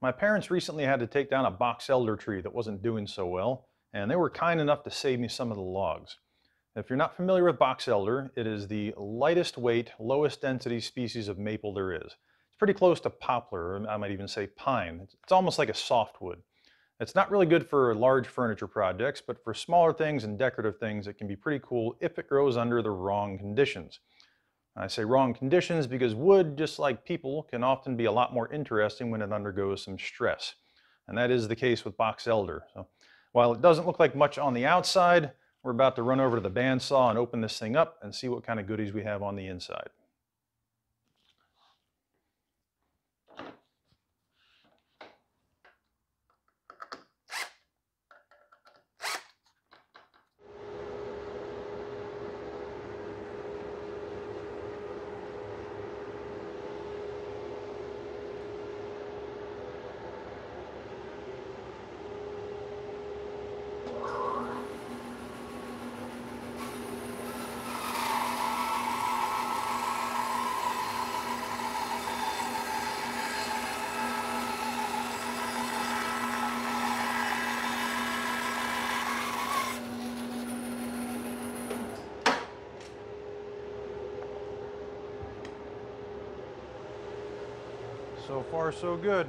My parents recently had to take down a box elder tree that wasn't doing so well, and they were kind enough to save me some of the logs. If you're not familiar with box elder, it is the lightest weight, lowest density species of maple there is. It's pretty close to poplar, or I might even say pine. It's almost like a softwood. It's not really good for large furniture projects, but for smaller things and decorative things, it can be pretty cool if it grows under the wrong conditions. I say wrong conditions because wood, just like people, can often be a lot more interesting when it undergoes some stress. And that is the case with box elder. So while it doesn't look like much on the outside, we're about to run over to the bandsaw and open this thing up and see what kind of goodies we have on the inside. So far, so good.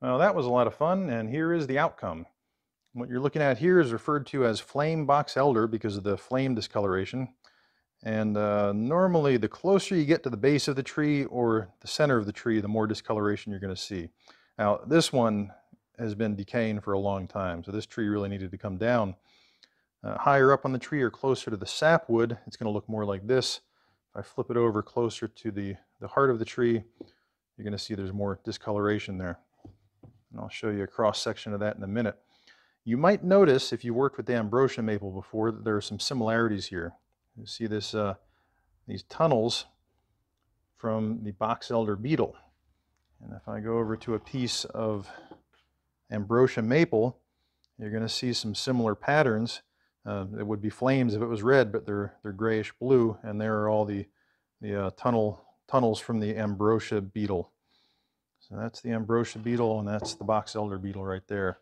Well, that was a lot of fun, and here is the outcome. What you're looking at here is referred to as flame box elder because of the flame discoloration. And normally, the closer you get to the base of the tree or the center of the tree, the more discoloration you're going to see. Now, this one has been decaying for a long time, so this tree really needed to come down. Higher up on the tree or closer to the sapwood, it's going to look more like this. If I flip it over closer to the heart of the tree, you're going to see there's more discoloration there. And I'll show you a cross section of that in a minute. You might notice, if you worked with ambrosia maple before, that there are some similarities here. You see this, these tunnels from the box elder beetle. And if I go over to a piece of ambrosia maple, you're going to see some similar patterns. It would be flames if it was red, but they're grayish blue, and there are all the tunnels from the ambrosia beetle. So that's the ambrosia beetle, and that's the box elder beetle right there.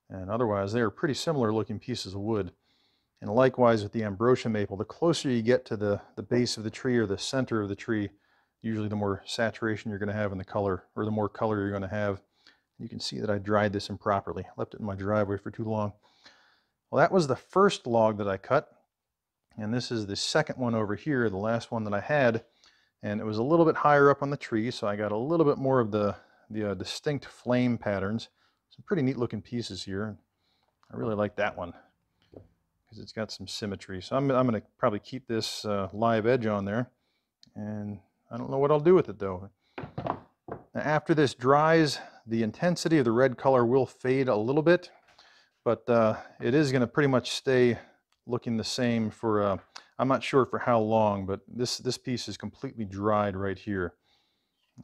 And otherwise, they are pretty similar looking pieces of wood. And likewise with the ambrosia maple, the closer you get to the base of the tree or the center of the tree, usually the more saturation you're going to have in the color, or the more color you're going to have. You can see that I dried this improperly. Left it in my driveway for too long. Well, that was the first log that I cut. And this is the second one over here, the last one that I had. And it was a little bit higher up on the tree, so I got a little bit more of the distinct flame patterns. Some pretty neat looking pieces here. I really like that one because it's got some symmetry. So I'm going to probably keep this live edge on there. And I don't know what I'll do with it though. Now, after this dries, the intensity of the red color will fade a little bit, but it is going to pretty much stay looking the same for, I'm not sure for how long, but this piece is completely dried right here.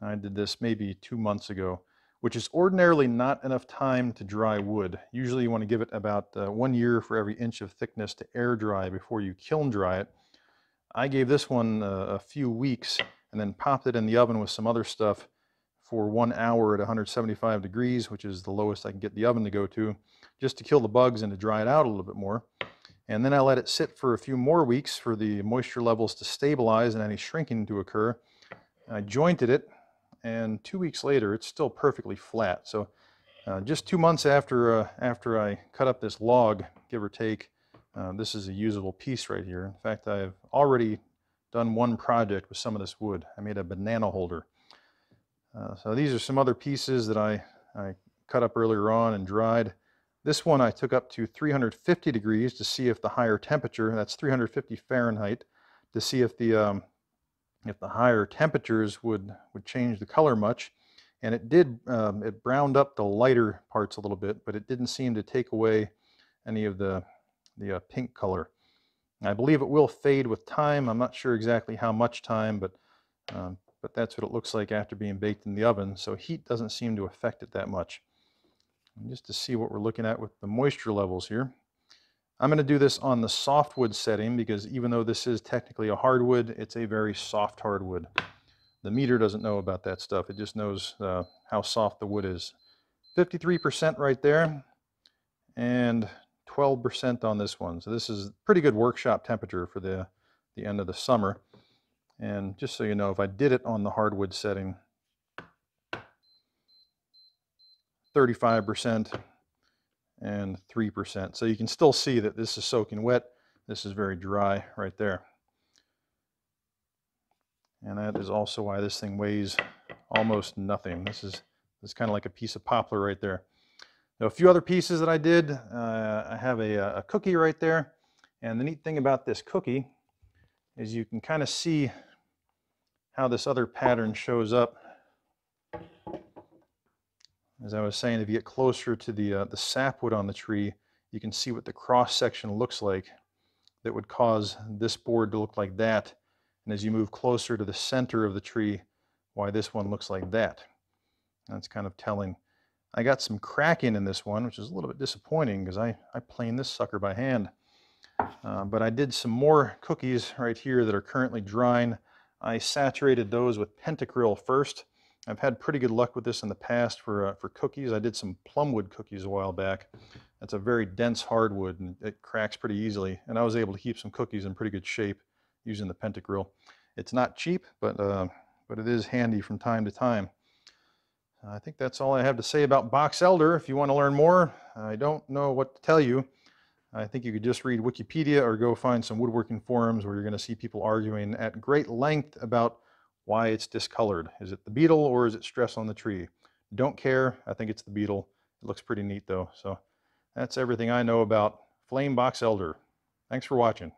I did this maybe 2 months ago, which is ordinarily not enough time to dry wood. Usually you want to give it about 1 year for every inch of thickness to air dry before you kiln dry it. I gave this one a few weeks and then popped it in the oven with some other stuff for 1 hour at 175 degrees, which is the lowest I can get the oven to go to, just to kill the bugs and to dry it out a little bit more. And then I let it sit for a few more weeks for the moisture levels to stabilize and any shrinking to occur. I jointed it, and 2 weeks later it's still perfectly flat. So just 2 months after I cut up this log give or take. This is a usable piece right here. In fact, I've already done one project with some of this wood. I made a banana holder. So these are some other pieces that I cut up earlier on and dried. This one I took up to 350 degrees to see if the higher temperature, that's 350 Fahrenheit, to see if the higher temperatures would change the color much. And it did. It browned up the lighter parts a little bit, but it didn't seem to take away any of the pink color. I believe it will fade with time. I'm not sure exactly how much time, but that's what it looks like after being baked in the oven. So heat doesn't seem to affect it that much. And just to see what we're looking at with the moisture levels here. I'm going to do this on the softwood setting because even though this is technically a hardwood, it's a very soft hardwood. The meter doesn't know about that stuff. It just knows how soft the wood is. 53% right there and 12% on this one. So this is pretty good workshop temperature for the end of the summer. And just so you know, if I did it on the hardwood setting, 35% and 3%. So you can still see that this is soaking wet. This is very dry right there. And that is also why this thing weighs almost nothing. This is kind of like a piece of poplar right there. Now, a few other pieces that I did. I have a cookie right there. And the neat thing about this cookie is you can kind of see how this other pattern shows up. As I was saying, if you get closer to the sapwood on the tree, you can see what the cross section looks like that would cause this board to look like that. And as you move closer to the center of the tree, why this one looks like that. That's kind of telling. I got some cracking in this one, which is a little bit disappointing because I planed this sucker by hand. But I did some more cookies right here that are currently drying. I saturated those with pentacryl first. I've had pretty good luck with this in the past for cookies. I did some plumwood cookies a while back. That's a very dense hardwood and it cracks pretty easily. And I was able to keep some cookies in pretty good shape using the pentacryl. It's not cheap, but it is handy from time to time. I think that's all I have to say about box elder. If you want to learn more, I don't know what to tell you. I think you could just read Wikipedia or go find some woodworking forums where you're going to see people arguing at great length about why it's discolored. Is it the beetle or is it stress on the tree? Don't care. I think it's the beetle. It looks pretty neat though. So that's everything I know about flame box elder. Thanks for watching.